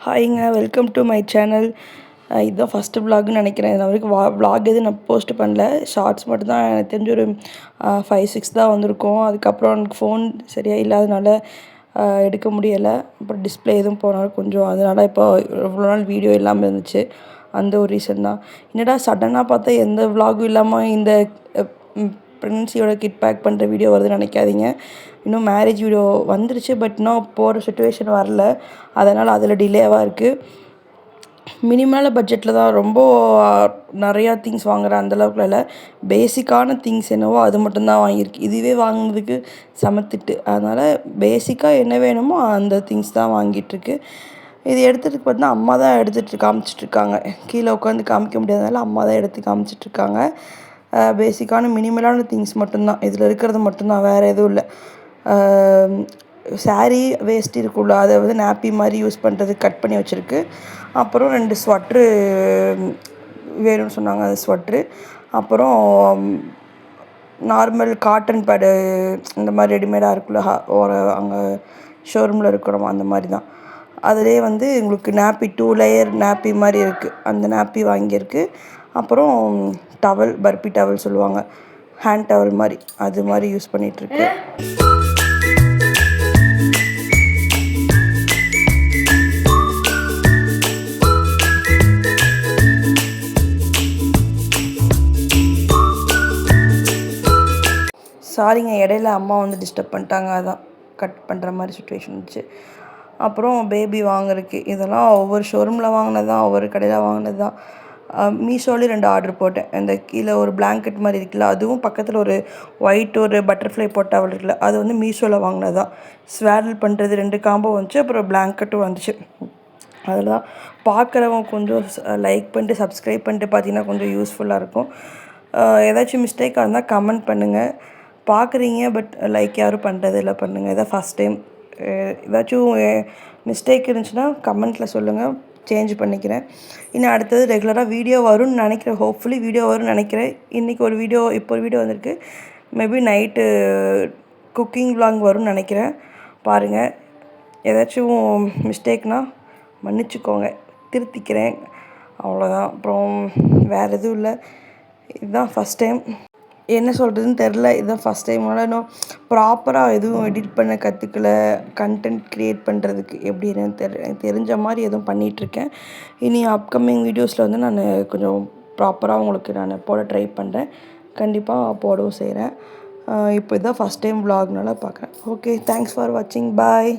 ஹாய்ங்க, welcome to my channel. இதுதான் first விலாக்னு நினைக்கிறேன். இது வரைக்கும் விலாக் எதுவும் நான் போஸ்ட் பண்ணல. ஷார்ட்ஸ் மட்டும் தான் எனக்கு தெரிஞ்ச ஒரு 5-6 தான் வந்திருக்கும். அதுக்கப்புறம் எனக்கு ஃபோன் சரியாக இல்லாதனால எடுக்க முடியலை. அப்புறம் டிஸ்பிளே எதுவும் போனாலும் கொஞ்சம் அதனால் இப்போ இவ்வளோ நாள் வீடியோ இல்லாமல் இருந்துச்சு. அந்த ஒரு ரீசன் தான். என்னடா சடனாக பார்த்தா எந்த விலாகும் இல்லாமல் இந்த ப்ரெக்னன்சியோட கிட் பேக் பண்ணுற வீடியோ வருதுன்னு நினைக்காதீங்க. இன்னும் மேரேஜ் வீடியோ வந்துருச்சு, பட் இன்னும் போகிற சுச்சுவேஷன் வரல. அதனால் அதில் டிலேவாக இருக்குது. மினிமலான பட்ஜெட்டில் தான், ரொம்ப நிறையா திங்ஸ் வாங்குகிற அந்தளவுக்குல இல்லை. பேசிக்கான திங்ஸ் என்னவோ அது மட்டும்தான் வாங்கியிருக்கு. இதுவே வாங்கினதுக்கு சமத்திட்டு, அதனால் பேசிக்காக என்ன வேணுமோ அந்த திங்ஸ் தான் வாங்கிட்டுருக்கு. இது எடுத்துகிட்டு பார்த்தீங்கன்னா அம்மா தான் எடுத்துகிட்டு காமிச்சிட்ருக்காங்க. கீழே உட்காந்து காமிக்க முடியாதனால அம்மா தான் எடுத்து காமிச்சிட்ருக்காங்க. பேசிக்கான மினிமலான திங்ஸ் மட்டும்தான் இதில் இருக்கிறது மட்டும்தான், வேறு எதுவும் இல்லை. சாரீ வேஸ்ட் இருக்குள்ள, அதை வந்து நாப்பி மாதிரி யூஸ் பண்ணுறது கட் பண்ணி வச்சுருக்கு. அப்புறம் 2 ஸ்வெட்ரு வேணும்னு சொன்னாங்க, அது ஸ்வெட்ரு. அப்புறம் நார்மல் காட்டன் பேடு இந்த மாதிரி ரெடிமேடாக இருக்குல்ல, ஒரு அங்கே ஷோரூமில் இருக்கிறோம் அந்த மாதிரி தான். அதிலே வந்து உங்களுக்கு நாப்பி 2 லேயர் நாப்பி மாதிரி இருக்குது, அந்த நாப்பி வாங்கியிருக்கு. அப்புறம் டவல், பர்பி டவல் சொல்லுவாங்க, ஹேண்ட் டவல் மாதிரி, அது மாதிரி யூஸ் பண்ணிகிட்ருக்கு. சாரிங்க, இடையில அம்மா வந்து டிஸ்டர்ப் பண்ணிட்டாங்க, அதான் கட் பண்ணுற மாதிரி சுச்சுவேஷன் இருந்துச்சு. அப்புறம் பேபி வாங்குறதுக்கு இதெல்லாம் ஒவ்வொரு ஷோரூமில் வாங்கினது தான், ஒவ்வொரு கடையில் வாங்கினது தான். மீஷோலேயே 2 ஆர்டர் போட்டேன். இந்த கீழே ஒரு பிளாங்கெட் மாதிரி இருக்குல்ல, அதுவும் பக்கத்தில் ஒரு ஒயிட் ஒரு பட்டர்ஃப்ளை போட்ட அவள் இருக்குல்ல, அது வந்து மீஷோவில் வாங்கினது தான். ஸ்வேடல் பண்ணுறது 2 காம்போ வந்துச்சு, அப்புறம் பிளாங்கெட்டும் வந்துச்சு. அதில் தான் பார்க்குறவங்க கொஞ்சம் லைக் பண்ணிட்டு சப்ஸ்கிரைப் பண்ணிட்டு பார்த்தீங்கன்னா கொஞ்சம் யூஸ்ஃபுல்லாக இருக்கும். ஏதாச்சும் மிஸ்டேக்காக இருந்தால் கமெண்ட் பண்ணுங்கள். பார்க்குறீங்க பட் லைக் யாரும் பண்ணுறது இல்லை, பண்ணுங்கள். இதான் ஃபஸ்ட் டைம். ஏதாச்சும் மிஸ்டேக் இருந்துச்சுன்னா கமெண்ட்டில் சொல்லுங்கள், சேஞ்ச் பண்ணிக்கிறேன். இன்னும் அடுத்தது ரெகுலராக வீடியோ வரும்னு நினைக்கிறேன். ஹோப்ஃபுல்லி வீடியோ வரும்னு நினைக்கிறேன். இன்றைக்கி ஒரு வீடியோ, இப்போ ஒரு வீடியோ வந்திருக்கு. மேபி நைட்டு குக்கிங் விலாக் வரும்னு நினைக்கிறேன். பாருங்கள், ஏதாச்சும் மிஸ்டேக்னால் மன்னிச்சிக்கோங்க, திருத்திக்கிறேன், அவ்வளோதான். அப்புறம் வேறு எதுவும் இல்லை. இதுதான் ஃபஸ்ட் டைம். என்ன சொல்கிறதுன்னு தெரில. இதுதான் ஃபஸ்ட் டைமோட இன்னும் ப்ராப்பராக எதுவும் எடிட் பண்ண கற்றுக்கல. கண்டென்ட் க்ரியேட் பண்ணுறதுக்கு எப்படின்னு தெரிஞ்ச மாதிரி எதுவும் பண்ணிகிட்ருக்கேன். இனி அப்கமிங் வீடியோஸில் வந்து நான் கொஞ்சம் ப்ராப்பராக உங்களுக்கு நான் போட ட்ரை பண்ணுறேன். கண்டிப்பாக போடவும் செய்கிறேன். இப்போ இதுதான் ஃபஸ்ட் டைம் விலாக்னால பார்க்குறேன். ஓகே, தேங்க்ஸ் ஃபார் வாட்சிங். பாய்.